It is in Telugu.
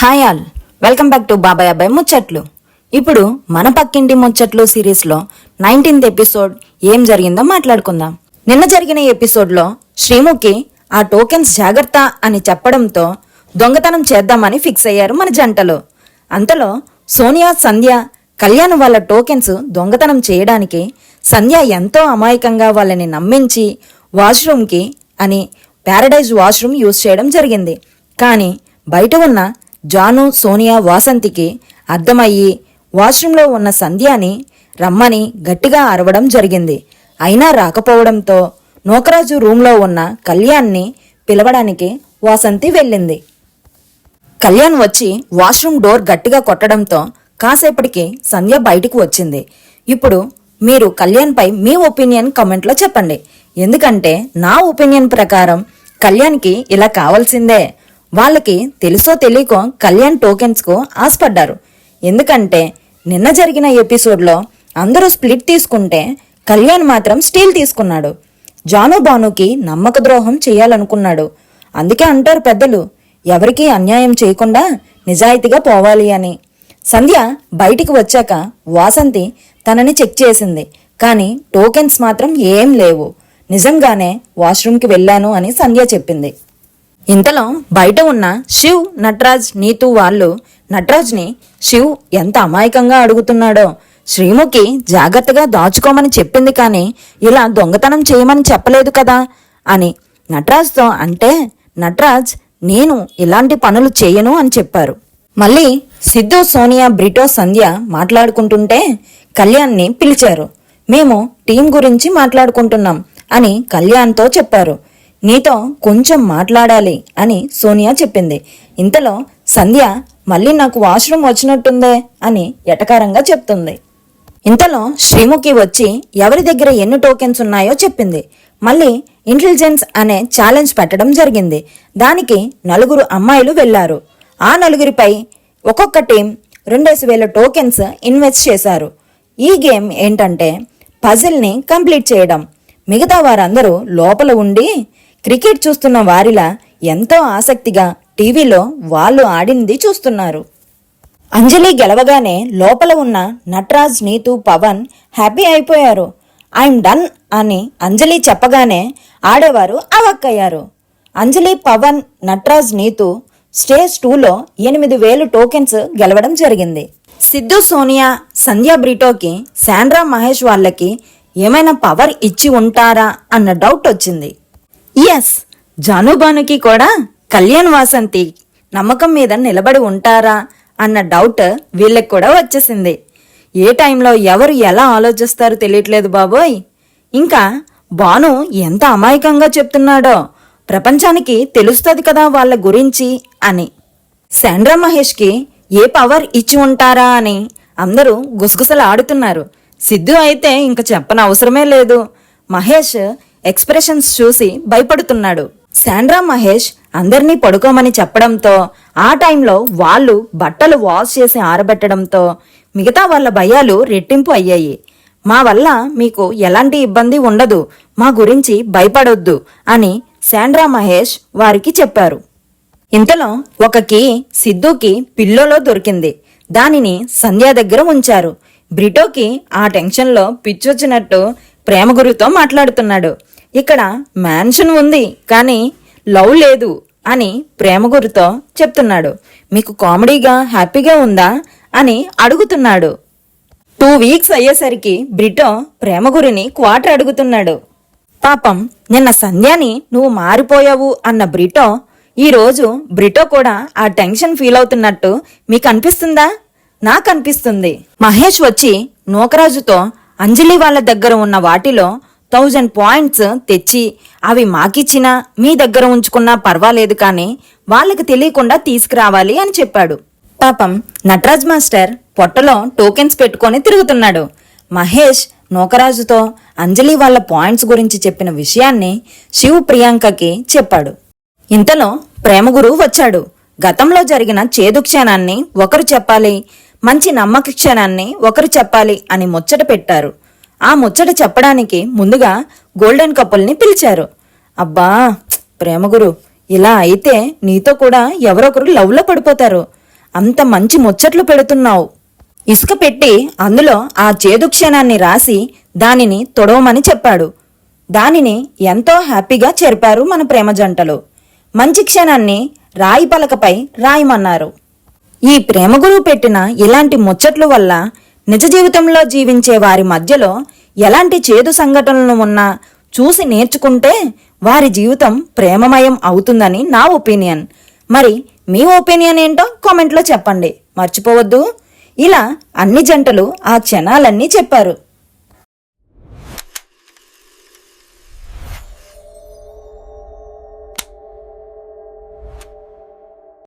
Hi all, welcome back to బాబాయ్ అబ్బాయి ముచ్చట్లు. ఇప్పుడు మన పక్కింటి ముచ్చట్లు సిరీస్లో 19th ఎపిసోడ్ ఏం జరిగిందో మాట్లాడుకుందాం. నిన్న జరిగిన ఎపిసోడ్లో శ్రీముఖి ఆ టోకెన్స్ జాగ్రత్త అని చెప్పడంతో దొంగతనం చేద్దామని ఫిక్స్ అయ్యారు మన జంటలో. అంతలో సోనియా, సంధ్య, కళ్యాణ్ వాళ్ళ టోకెన్స్ దొంగతనం చేయడానికి సంధ్య ఎంతో అమాయకంగా వాళ్ళని నమ్మించి వాష్రూమ్కి అని ప్యారడైజ్ వాష్రూమ్ యూజ్ చేయడం జరిగింది. కానీ బయట ఉన్న జాను, సోనియా, వాసంతికి అర్థమయ్యి వాష్రూంలో ఉన్న సంధ్యాని రమ్మని గట్టిగా అరవడం జరిగింది. అయినా రాకపోవడంతో నోకరాజు రూంలో ఉన్న కళ్యాణ్ని పిలవడానికి వాసంతి వెళ్ళింది. కళ్యాణ్ వచ్చి వాష్రూమ్ డోర్ గట్టిగా కొట్టడంతో కాసేపటికి సంధ్య బయటికి వచ్చింది. ఇప్పుడు మీరు కళ్యాణ్పై మీ ఒపీనియన్ కమెంట్లో చెప్పండి. ఎందుకంటే నా ఒపీనియన్ ప్రకారం కళ్యాణ్కి ఇలా కావాల్సిందే. వాళ్ళకి తెలుసో తెలియకో కళ్యాణ్ టోకెన్స్కు ఆశపడ్డారు. ఎందుకంటే నిన్న జరిగిన ఎపిసోడ్లో అందరూ స్ప్లిట్ తీసుకుంటే కళ్యాణ్ మాత్రం స్టీల్ తీసుకున్నాడు. జాను, బానుకి నమ్మక ద్రోహం చేయాలనుకున్నాడు. అందుకే అంటారు పెద్దలు, ఎవరికీ అన్యాయం చేయకుండా నిజాయితీగా పోవాలి అని. సంధ్య బయటికి వచ్చాక వాసంతి తనని చెక్ చేసింది. కానీ టోకెన్స్ మాత్రం ఏం లేవు. నిజంగానే వాష్రూమ్కి వెళ్ళాను అని సంధ్య చెప్పింది. ఇంతలో బయట ఉన్న శివ్, నటరాజ్, నీతు వాళ్ళు నటరాజ్ని శివ్ ఎంత అమాయకంగా అడుగుతున్నాడో. శ్రీముఖి జాగ్రత్తగా దాచుకోమని చెప్పింది, కానీ ఇలా దొంగతనం చేయమని చెప్పలేదు కదా అని నటరాజ్తో అంటే నటరాజ్ నేను ఇలాంటి పనులు చేయను అని చెప్పారు. మళ్ళీ సిద్ధు, సోనియా, బ్రిటో, సంధ్య మాట్లాడుకుంటుంటే కళ్యాణ్ని పిలిచారు. మేము టీం గురించి మాట్లాడుకుంటున్నాం అని కళ్యాణ్తో చెప్పారు. నీతో కొంచెం మాట్లాడాలి అని సోనియా చెప్పింది. ఇంతలో సంధ్య మళ్ళీ నాకు వాష్రూమ్ వచ్చినట్టుందే అని ఎటకారంగా చెప్తుంది. ఇంతలో శ్రీముఖి వచ్చి ఎవరి దగ్గర ఎన్ని టోకెన్స్ ఉన్నాయో చెప్పింది. మళ్ళీ ఇంటెలిజెన్స్ అనే ఛాలెంజ్ పెట్టడం జరిగింది. దానికి 4 అమ్మాయిలు వెళ్లారు. ఆ 4పై ఒక్కొక్క టీం 2000 టోకెన్స్ ఇన్వెస్ట్ చేశారు. ఈ గేమ్ ఏంటంటే పజిల్ని కంప్లీట్ చేయడం. మిగతా వారందరూ లోపల ఉండి క్రికెట్ చూస్తున్న వారిలా ఎంతో ఆసక్తిగా టీవీలో వాళ్ళు ఆడింది చూస్తున్నారు. అంజలి గెలవగానే లోపల ఉన్న నటరాజ్, నీతు, పవన్ హ్యాపీ అయిపోయారు. ఐఎమ్ డన్ అని అంజలి చెప్పగానే ఆడేవారు అవాక్కయ్యారు. అంజలి, పవన్, నటరాజ్, నీతు స్టేజ్ 2లో 8000 టోకెన్స్ గెలవడం జరిగింది. సిద్ధు, సోనియా, సంధ్య, బ్రిటోకి శాండ్రా, మహేష్ వాళ్ళకి ఏమైనా పవర్ ఇచ్చి ఉంటారా అన్న డౌట్ వచ్చింది. ఎస్, జానుబానుకి కూడా కళ్యాణ్, వాసంతి నమ్మకం మీద నిలబడి ఉంటారా అన్న డౌట్ వీళ్ళకి కూడా వచ్చేసింది. ఏ టైంలో ఎవరు ఎలా ఆలోచిస్తారో తెలియట్లేదు బాబోయ్. ఇంకా బాను ఎంత అమాయకంగా చెప్తున్నాడో ప్రపంచానికి తెలుస్తుంది కదా వాళ్ళ గురించి అని. శాండ్రా, మహేష్కి ఏ పవర్ ఇచ్చి ఉంటారా అని అందరూ గుసగుసలు ఆడుతున్నారు. సిద్ధు అయితే ఇంక చెప్పనవసరమే లేదు. మహేష్ ఎక్స్ప్రెషన్స్ చూసి భయపడుతున్నాడు. శాండ్రా, మహేష్ అందర్నీ పడుకోమని చెప్పడంతో ఆ టైంలో వాళ్ళు బట్టలు వాష్ చేసి ఆరబెట్టడంతో మిగతా వాళ్ళ భయాలు రెట్టింపు అయ్యాయి. మా వల్ల మీకు ఎలాంటి ఇబ్బంది ఉండదు, మా గురించి భయపడొద్దు అని శాండ్రా, మహేష్ వారికి చెప్పారు. ఇంతలో ఒక కీ సిద్ధుకి పిల్లోలో దొరికింది. దానిని సంధ్య దగ్గర ఉంచారు. బ్రిటోకి ఆ టెన్షన్లో పిచ్చొచ్చినట్టు ప్రేమగురుతో మాట్లాడుతున్నాడు. ఇక్కడ మ్యాన్షన్ ఉంది కానీ లవ్ లేదు అని ప్రేమగురుతో చెప్తున్నాడు. మీకు కామెడీగా హ్యాపీగా ఉందా అని అడుగుతున్నాడు. 2 వీక్స్ అయ్యేసరికి బ్రిటో ప్రేమగురిని క్వార్టర్ అడుగుతున్నాడు. పాపం నిన్న సంధ్యాని నువ్వు మారిపోయావు అన్న బ్రిటో ఈరోజు బ్రిటో కూడా ఆ టెన్షన్ ఫీల్ అవుతున్నట్టు మీకు అనిపిస్తుందా? నాకు అనిపిస్తుంది. మహేష్ వచ్చి నోకరాజుతో అంజలి వాళ్ళ దగ్గర ఉన్న వాటిలో 1000 పాయింట్స్ తెచ్చి అవి మాకిచ్చినా మీ దగ్గర ఉంచుకున్నా పర్వాలేదు, కానీ వాళ్ళకి తెలియకుండా తీసుకురావాలి అని చెప్పాడు. పాపం నటరాజ్ మాస్టర్ పొట్టలో టోకెన్స్ పెట్టుకొని తిరుగుతున్నాడు. మహేష్ నోకరాజుతో అంజలి వాళ్ళ పాయింట్స్ గురించి చెప్పిన విషయాన్ని శివ్, ప్రియాంకకి చెప్పాడు. ఇంతలో ప్రేమగురు వచ్చాడు. గతంలో జరిగిన చేదు క్షణాన్ని ఒకరు చెప్పాలి, మంచి నమ్మక క్షణాన్ని ఒకరు చెప్పాలి అని ముచ్చట పెట్టారు. ఆ ముచ్చట చెప్పడానికి ముందుగా గోల్డెన్ కపుల్ని పిలిచారు. అబ్బా ప్రేమగురు, ఇలా అయితే నీతో కూడా ఎవరొకరు లవ్లో పడిపోతారు. అంత మంచి ముచ్చట్లు పెడుతున్నావు. ఇసుక పెట్టి అందులో ఆ చేదు క్షణాన్ని రాసి దానిని తొడవమని చెప్పాడు. దానిని ఎంతో హ్యాపీగా చెరిపారు మన ప్రేమ జంటలు. మంచి క్షణాన్ని రాయి పలకపై రాయమన్నారు. ఈ ప్రేమ గురువు పెట్టిన ఇలాంటి ముచ్చట్లు వల్ల నిజ జీవితంలో జీవించే వారి మధ్యలో ఎలాంటి చేదు సంఘటనలు ఉన్నా చూసి నేర్చుకుంటే వారి జీవితం ప్రేమమయం అవుతుందని నా ఒపీనియన్. మరి మీ ఒపీనియన్ ఏంటో కామెంట్లో చెప్పండి. మర్చిపోవద్దు. ఇలా అన్ని జంటలు ఆ క్షణాలన్నీ చెప్పారు.